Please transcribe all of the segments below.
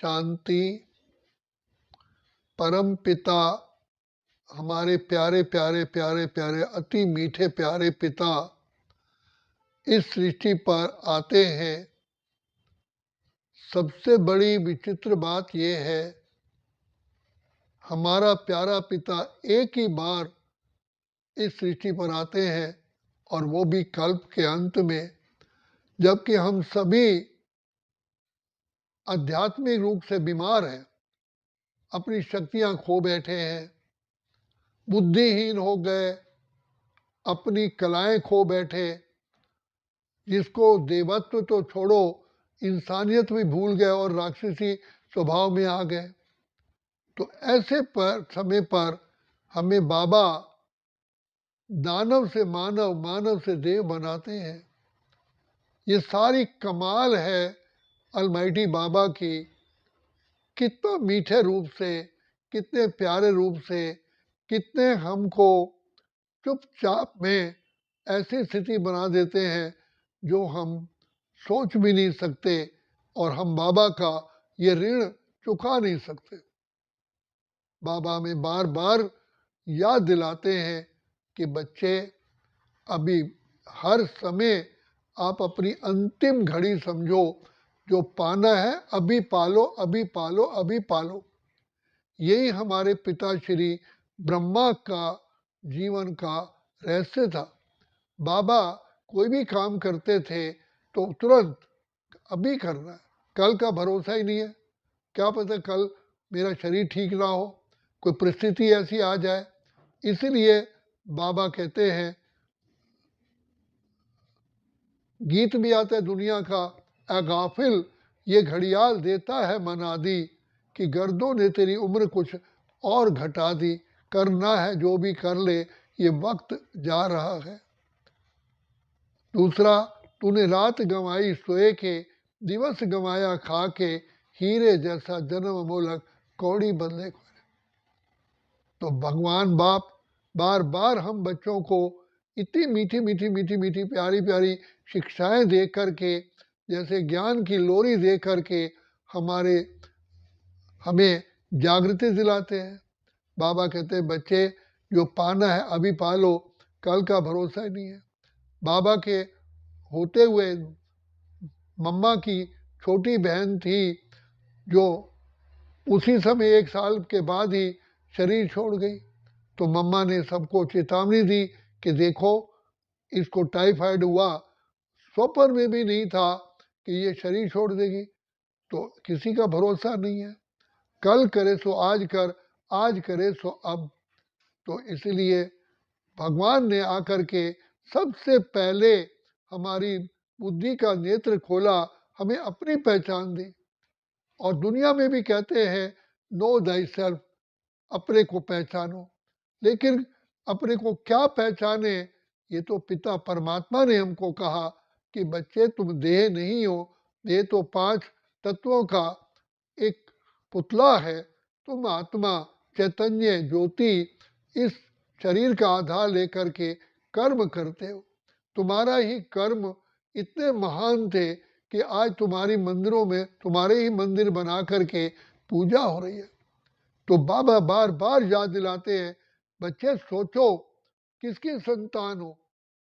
शांति, परम पिता, हमारे प्यारे प्यारे प्यारे प्यारे अति मीठे प्यारे पिता इस सृष्टि पर आते हैं। सबसे बड़ी विचित्र बात यह है, हमारा प्यारा पिता एक ही बार इस सृष्टि पर आते हैं और वो भी कल्प के अंत में, जबकि हम सभी आध्यात्मिक रूप से बीमार हैं, अपनी शक्तियां खो बैठे हैं, बुद्धिहीन हो गए, अपनी कलाएं खो बैठे, जिसको देवत्व तो छोड़ो इंसानियत भी भूल गए और राक्षसी स्वभाव में आ गए। तो ऐसे पर समय पर हमें बाबा दानव से मानव, मानव से देव बनाते हैं। ये सारी कमाल है अलमाइटी बाबा की। कितना मीठे रूप से, कितने प्यारे रूप से, कितने हमको चुपचाप में ऐसी स्थिति बना देते हैं जो हम सोच भी नहीं सकते और हम बाबा का ये ऋण चुका नहीं सकते। बाबा में बार बार याद दिलाते हैं कि बच्चे, अभी हर समय आप अपनी अंतिम घड़ी समझो, जो पाना है अभी पालो, अभी पालो, अभी पालो। यही हमारे पिता श्री ब्रह्मा का जीवन का रहस्य था। बाबा कोई भी काम करते थे तो तुरंत अभी करना है, कल का भरोसा ही नहीं है। क्या पता कल मेरा शरीर ठीक ना हो, कोई परिस्थिति ऐसी आ जाए। इसीलिए बाबा कहते हैं, गीत भी आता है दुनिया का, ए गाफिल ये घड़ियाल देता है मनादी, कि गर्दों ने तेरी उम्र कुछ और घटा दी। करना है जो भी कर ले, ये वक्त जा रहा है। दूसरा, तूने रात गंवाई सोए के, दिवस गंवाया खा के, हीरे जैसा जन्म मोलक कौड़ी बदले। तो भगवान बाप बार बार हम बच्चों को इतनी मीठी मीठी मीठी मीठी प्यारी प्यारी शिक्षाएं दे करके, जैसे ज्ञान की लोरी दे करके हमें जागृति दिलाते हैं। बाबा कहते हैं, बच्चे जो पाना है अभी पालो, कल का भरोसा ही नहीं है। बाबा के होते हुए मम्मा की छोटी बहन थी, जो उसी समय 1 साल के बाद ही शरीर छोड़ गई। तो मम्मा ने सबको चेतावनी दी कि देखो, इसको टाइफाइड हुआ, स्वप्न में भी नहीं था कि ये शरीर छोड़ देगी। तो किसी का भरोसा नहीं है, कल करे सो आज कर, आज करे सो अब। तो इसलिए भगवान ने आकर के सबसे पहले हमारी बुद्धि का नेत्र खोला, हमें अपनी पहचान दी। और दुनिया में भी कहते हैं, नो दाई सेल्फ, अपने को पहचानो। लेकिन अपने को क्या पहचाने, ये तो पिता परमात्मा ने हमको कहा कि बच्चे तुम देह नहीं हो, देह तो 5 तत्वों का एक पुतला है। तुम आत्मा, चैतन्य, ज्योति, इस शरीर का आधार लेकर के कर्म करते हो। तुम्हारा ही कर्म इतने महान थे कि आज तुम्हारी मंदिरों में तुम्हारे ही मंदिर बना करके पूजा हो रही है। तो बाबा बार बार याद दिलाते हैं, बच्चे सोचो किसकी संतान हो,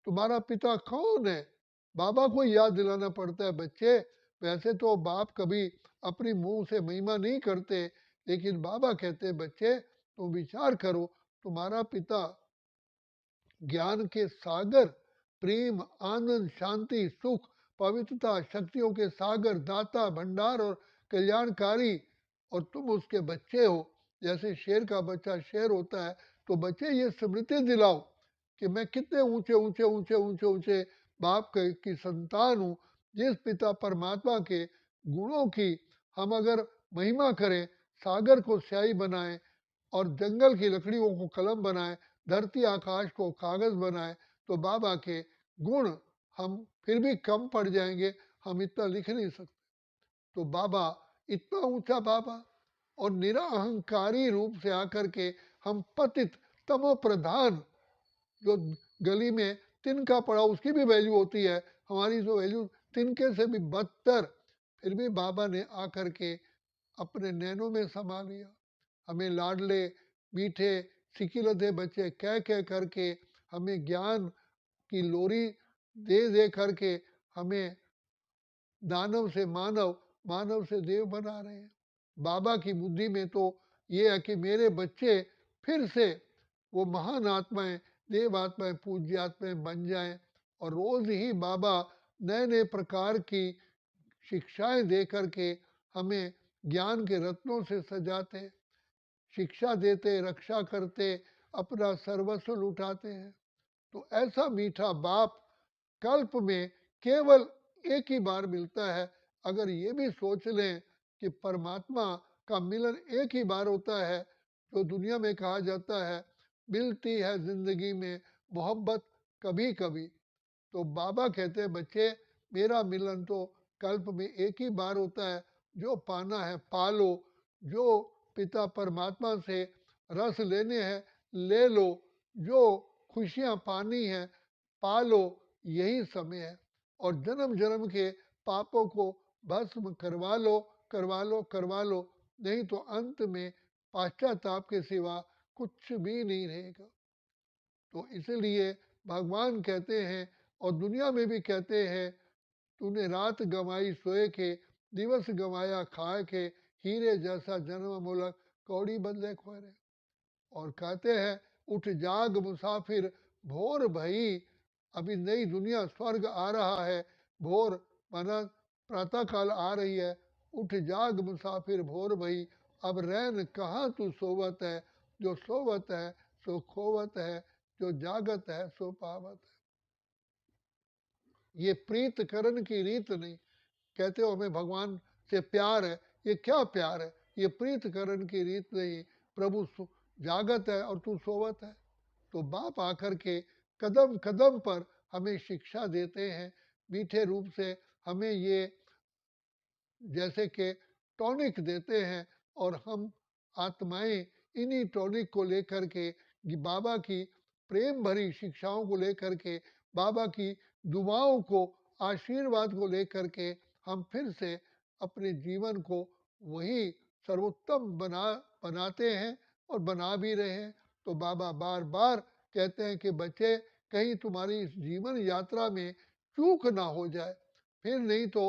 तुम्हारा पिता कौन है। बाबा को याद दिलाना पड़ता है, बच्चे वैसे तो बाप कभी अपनी मुंह से महिमा नहीं करते, लेकिन बाबा कहते हैं, बच्चे तुम विचार करो, तुम्हारा पिता ज्ञान के सागर, प्रेम, आनंद, शांति, सुख, पवित्रता, शक्तियों के सागर, दाता, भंडार और कल्याणकारी, और तुम उसके बच्चे हो। जैसे शेर का बच्चा शेर होता है, तो बच्चे ये स्मृति दिलाओ कि मैं कितने ऊंचे ऊंचे ऊंचे ऊंचे ऊंचे बाप की संतान हूँ। जिस पिता परमात्मा के गुणों की हम अगर महिमा करें, सागर को स्याही बनाएं और जंगल की लकड़ियों को कलम बनाएं, धरती आकाश को कागज बनाए, तो बाबा के गुण हम फिर भी कम पड़ जाएंगे, हम इतना लिख नहीं सकते। तो बाबा इतना ऊंचा बाबा, और निराअहंकारी रूप से आकर के हम पतित तमो प्रधान, जो गली में तिनका पड़ा उसकी भी वैल्यू होती है, हमारी जो वैल्यू तिनके से भी बदतर, फिर भी बाबा ने आकर के अपने नैनों में समा लिया। हमें लाडले मीठे सिकिलते बच्चे कह कह करके हमें ज्ञान की लोरी दे दे करके हमें दानव से मानव, मानव से देव बना रहे हैं। बाबा की बुद्धि में तो ये है कि मेरे बच्चे फिर से वो महान आत्माएं, देव आत्माएं, पूज्य आत्माएं बन जाएं। और रोज ही बाबा नए नए प्रकार की शिक्षाएं दे करके हमें ज्ञान के रत्नों से सजाते, शिक्षा देते, रक्षा करते, अपना सर्वस्व लुटाते हैं। तो ऐसा मीठा बाप कल्प में केवल एक ही बार मिलता है। अगर ये भी सोच लें कि परमात्मा का मिलन एक ही बार होता है, जो दुनिया में कहा जाता है मिलती है जिंदगी में मोहब्बत कभी कभी, तो बाबा कहते हैं बच्चे मेरा मिलन तो कल्प में एक ही बार होता है। जो पाना है पालो, जो पिता परमात्मा से रस लेने हैं ले लो, जो खुशियाँ पानी है पालो, यही समय है। और जन्म जन्म के पापों को भस्म करवा लो, करवा लो, करवा लो, नहीं तो अंत में पाश्चाताप के सिवा कुछ भी नहीं रहेगा। तो इसलिए भगवान कहते हैं और दुनिया में भी कहते हैं, तूने रात गंवाई सोए के, दिवस गंवाया खाए के, हीरे जैसा जन्म मूलक कौड़ी बदले खोरे। और कहते हैं उठ जाग मुसाफिर भोर भई, अभी नई दुनिया स्वर्ग आ रहा है, भोर माना प्रातः काल आ रही है। उठ जाग मुसाफिर भोर भई, अब रैन कहाँ तू सोवत है, जो सोवत है सो खोवत है, जो जागत है सो पावत है। ये प्रीत करण की रीत नहीं। कहते हो हमें भगवान से प्यार है, ये क्या प्यार है, ये प्रीत करण की रीत नहीं। प्रभु जागत है और तू सोवत है। तो बाप आकर के कदम कदम पर हमें शिक्षा देते हैं मीठे रूप से, हमें ये जैसे कि टॉनिक देते हैं। और हम आत्माएं इन्हीं टॉनिक को लेकर के, बाबा की प्रेम भरी शिक्षाओं को लेकर के, बाबा की दुआओं को, आशीर्वाद को लेकर के हम फिर से अपने जीवन को वही सर्वोत्तम बनाते हैं और बना भी रहे हैं। तो बाबा बार बार कहते हैं कि बच्चे कहीं तुम्हारी इस जीवन यात्रा में चूक ना हो जाए, फिर नहीं तो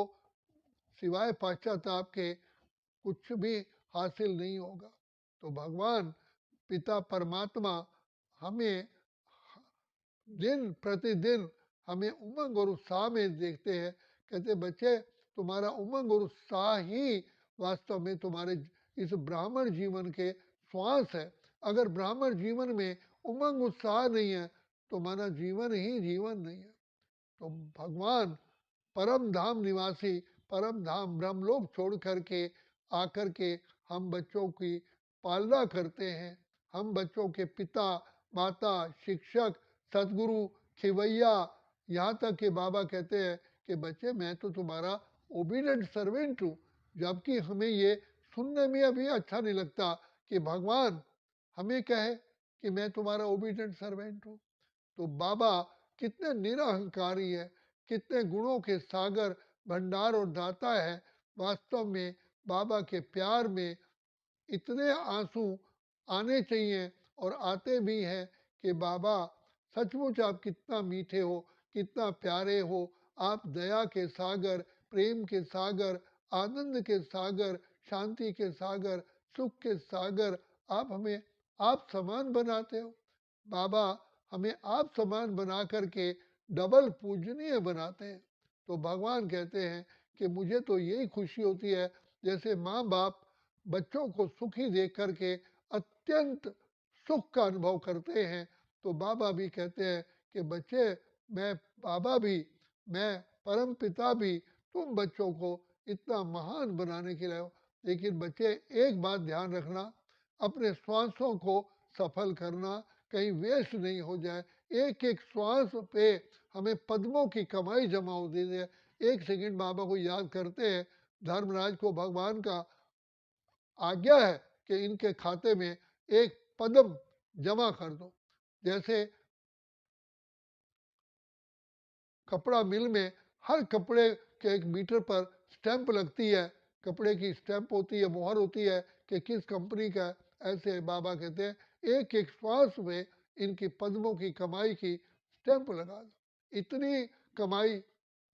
सिवाय पाश्चाताप के कुछ भी हासिल नहीं होगा। तो भगवान पिता परमात्मा हमें दिन प्रतिदिन हमें उमंग और उत्साह में देखते हैं। कहते बच्चे तुम्हारा उमंग और उत्साह ही वास्तव में तुम्हारे इस ब्राह्मण जीवन के श्वास है। अगर ब्राह्मण जीवन में उमंग उत्साह नहीं है तो माना जीवन ही जीवन नहीं है। तो भगवान परम धाम निवासी, परम धाम ब्रह्मलोक छोड़ करके आकर के हम बच्चों की पालना करते हैं। हम बच्चों के पिता, माता, शिक्षक, सदगुरु, खिवैया, यहाँ तक कि बाबा कहते हैं कि बच्चे मैं तो तुम्हारा ओबीडियंट सर्वेंट हूँ। जबकि हमें ये सुनने में अभी अच्छा नहीं लगता कि भगवान हमें कहे कि मैं तुम्हारा ओबीडियंट सर्वेंट हूँ। तो बाबा कितने निरहंकारी है, कितने गुणों के सागर, भंडार और दाता है। वास्तव में बाबा के प्यार में इतने आंसू आने चाहिए और आते भी हैं कि बाबा सचमुच आप कितना मीठे हो, कितना प्यारे हो। आप दया के सागर, प्रेम के सागर, आनंद के सागर, शांति के सागर, सुख के सागर, आप हमें आप समान बनाते हो। बाबा हमें आप समान बना करके डबल पूजनीय बनाते हैं। तो भगवान कहते हैं कि मुझे तो यही खुशी होती है, जैसे माँ बाप बच्चों को सुखी देख करके अत्यंत सुख का अनुभव करते हैं। तो बाबा भी कहते हैं कि बच्चे मैं बाबा भी, मैं परम पिता भी तुम बच्चों को इतना महान बनाने के लिए हो। लेकिन बच्चे एक बात ध्यान रखना, अपने श्वासों को सफल करना, कहीं वेस्ट नहीं हो जाए। एक एक श्वास पे हमें पद्मों की कमाई जमा होती है। एक सेकंड बाबा को याद करते हैं, धर्मराज को भगवान का आज्ञा है कि इनके खाते में एक पद्म जमा कर दो। जैसे कपड़ा मिल में हर कपड़े के एक मीटर पर स्टैंप लगती है, कपड़े की स्टैंप होती है, मोहर होती है कि किस कंपनी का है, ऐसे बाबा कहते हैं एक एक श्वास में इनकी पद्मों की कमाई की स्टैंप लगा दो। इतनी कमाई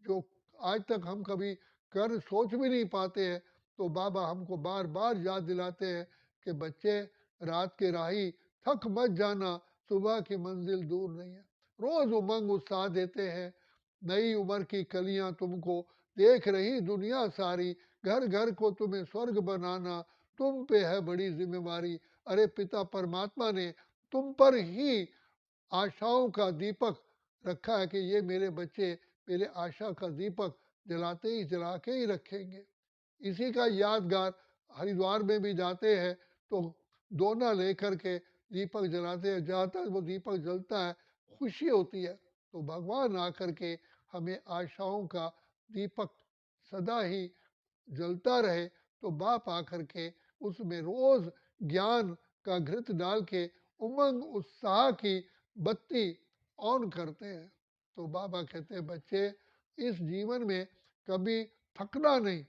जो आज तक हम कभी कर सोच भी नहीं पाते हैं, तो बाबा हमको बार बार याद दिलाते हैं कि बच्चे रात के राही थक मत जाना, सुबह की मंजिल दूर नहीं है। रोज उमंग उत्साह देते हैं, नई उम्र की कलियां तुमको देख रही दुनिया सारी, घर घर को तुम्हें स्वर्ग बनाना तुम पे है बड़ी जिम्मेवारी। अरे पिता परमात्मा ने तुम पर ही आशाओं का दीपक रखा है कि ये मेरे बच्चे मेरे आशा का दीपक जलाते ही जला के ही रखेंगे। इसी का यादगार हरिद्वार में भी जाते हैं तो दोना लेकर के दीपक जलाते हैं, जहाँ तक वो दीपक जलता है खुशी होती है। तो भगवान आकर के हमें आशाओं का दीपक सदा ही जलता रहे, तो बाप आकर के उसमें रोज ज्ञान का घृत डाल के उमंग उत्साह की बत्ती ऑन करते हैं। तो बाबा कहते हैं बच्चे इस जीवन में कभी थकना नहीं,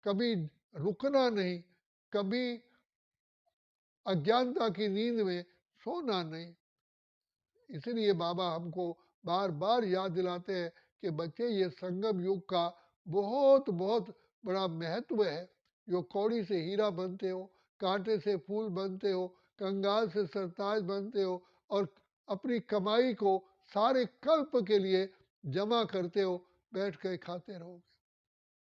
कभी रुकना नहीं, कभी अज्ञानता की नींद में सोना नहीं। इसलिए बाबा हमको बार बार याद दिलाते हैं कि बच्चे ये संगम युग का बहुत बहुत बड़ा महत्व है। जो कौड़ी से हीरा बनते हो, कांटे से फूल बनते हो, कंगाल से सरताज बनते हो और अपनी कमाई को सारे कल्प के लिए जमा करते हो, बैठ कर खाते रहोगे।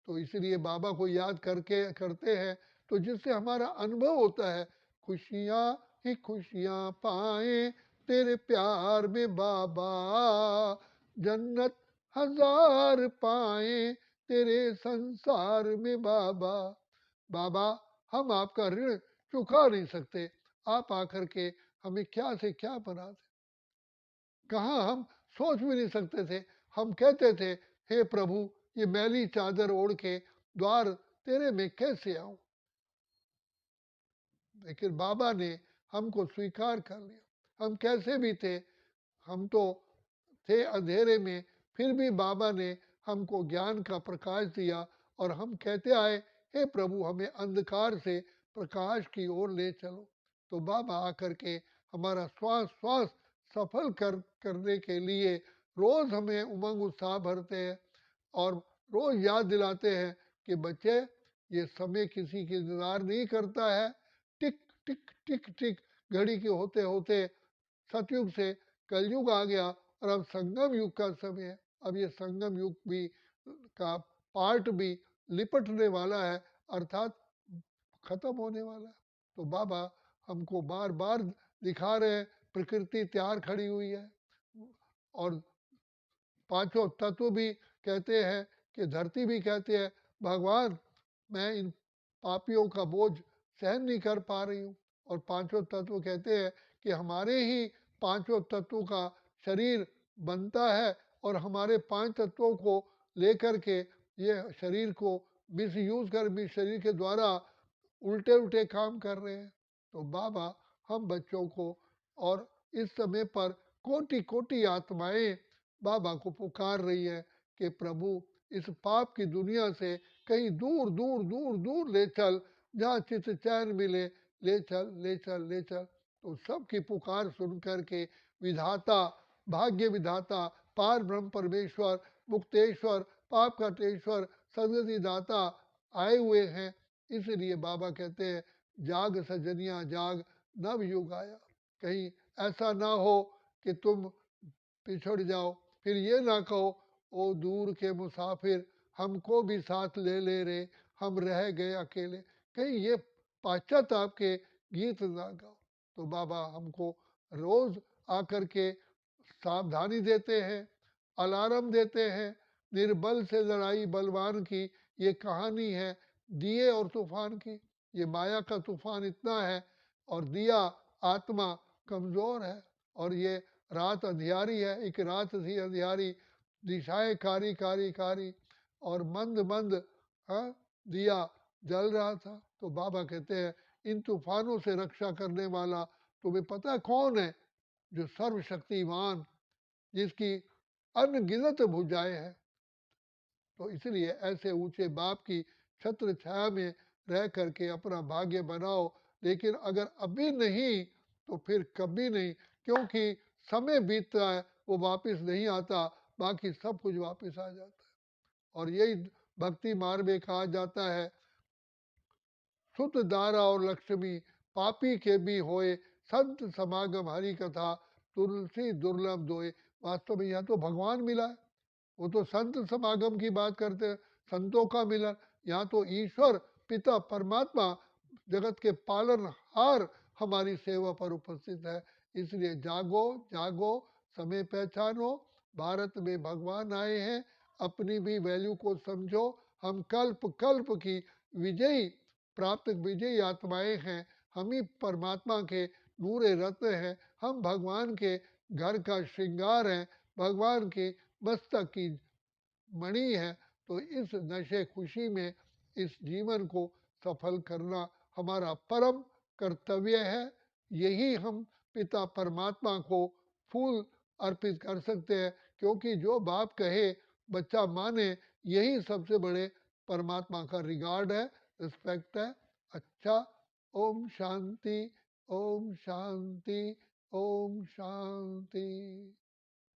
तो इसलिए बाबा को याद करके करते हैं तो जिससे हमारा अनुभव होता है, खुशियाँ ही खुशियाँ पाए तेरे प्यार में बाबा, जन्नत हजार पाए तेरे संसार में बाबा। बाबा हम आपका ऋण चुका नहीं सकते, आप आकर के हमें क्या से क्या बना दे। कहाँ हम सोच भी नहीं सकते थे, हम कहते थे हे प्रभु ये मैली चादर ओढ़ के द्वार तेरे में कैसे आऊं। लेकिन बाबा ने हमको स्वीकार कर लिया। हम कैसे भी थे, हम तो थे अंधेरे में, फिर भी बाबा ने हमको ज्ञान का प्रकाश दिया और हम कहते आए हे प्रभु हमें अंधकार से प्रकाश की ओर ले चलो। तो बाबा आकर के हमारा श्वास श्वास सफल करने के लिए रोज हमें उमंग उत्साह भरते हैं और रोज याद दिलाते हैं कि बच्चे ये समय किसी की इंतजार नहीं करता है। टिक टिक टिक टिक घड़ी के होते होते सतयुग से कलयुग आ गया और अब संगम युग का समय है। अब ये संगम युग भी का पार्ट भी लिपटने वाला है, अर्थात खत्म होने वाला है। तो बाबा हमको बार बार दिखा रहे हैं, प्रकृति तैयार खड़ी हुई है और पांचों तत्व भी कहते हैं कि धरती भी कहते हैं भगवान मैं इन पापियों का बोझ सहन नहीं कर पा रही हूँ। और पांचों तत्व कहते हैं कि हमारे ही पांचों तत्वों का शरीर बनता है और हमारे पांच तत्वों को लेकर के ये शरीर को मिस यूज कर भी शरीर के द्वारा उल्टे उल्टे काम कर रहे हैं। तो बाबा हम बच्चों को और इस समय पर कोटि कोटि आत्माएं बाबा को पुकार रही है कि प्रभु इस पाप की दुनिया से कहीं दूर दूर दूर दूर ले चल, जहाँ चित चैन मिले ले चल ले चल ले चल। तो सबकी पुकार सुन करके विधाता भाग्य विधाता पार ब्रह्म परमेश्वर मुक्तेश्वर पाप कटेश्वर सदगति दाता आए हुए हैं। इसलिए बाबा कहते हैं जाग सजनिया जाग नव युग आया। कहीं ऐसा ना हो कि तुम पिछड़ जाओ, फिर ये ना कहो ओ दूर के मुसाफिर हमको भी साथ ले ले रे, हम रह गए अकेले। कहीं ये पाश्चात्य के गीत ना गाओ। तो बाबा हमको रोज आकर के सावधानी देते हैं, अलार्म देते हैं। निर्बल से लड़ाई बलवान की ये कहानी है दिए और तूफान की। ये माया का तूफान इतना है और दिया आत्मा कमजोर है और ये रात अंधियारी है, एक रात थी अंधियारी, दिशाएं कारी कारी कारी और मंद मंद हाँ दिया जल रहा था। तो बाबा कहते हैं इन तूफानों से रक्षा करने वाला तुम्हें पता है कौन है? जो सर्वशक्तिमान, जिसकी अनगिनत भुजाएं हैं। तो इसलिए ऐसे ऊंचे बाप की छत्र छाया में रह करके अपना भाग्य बनाओ। लेकिन अगर अभी नहीं तो फिर कभी नहीं, क्योंकि समय बीतता है वो वापस नहीं आता, बाकी सब कुछ वापस आ जाता है। और यही भक्ति मार्ग में कहा जाता है, सुत दारा और लक्ष्मी पापी के भी होए, संत समागम हरि कथा तुलसी दुर्लभ दोए। वास्तव में यह तो भगवान मिला है, वो तो संत समागम की बात करते हैं, संतों का मिलन। यहाँ तो ईश्वर पिता परमात्मा जगत के पालनहार हमारी सेवा पर उपस्थित है। इसलिए जागो जागो, समय पहचानो, भारत में भगवान आए हैं, अपनी भी वैल्यू को समझो। हम कल्प कल्प की विजयी प्राप्त विजयी आत्माएं हैं, हम ही परमात्मा के नूरे रत्न हैं, हम भगवान के घर का श्रृंगार हैं, भगवान के मस्तक की मणि है। तो इस नशे खुशी में इस जीवन को सफल करना हमारा परम कर्तव्य है। यही हम पिता परमात्मा को फूल अर्पित कर सकते हैं, क्योंकि जो बाप कहे बच्चा माने, यही सबसे बड़े परमात्मा का रिगार्ड है, रिस्पेक्ट है। अच्छा, ओम शांति, ओम शांति, ओम शांति।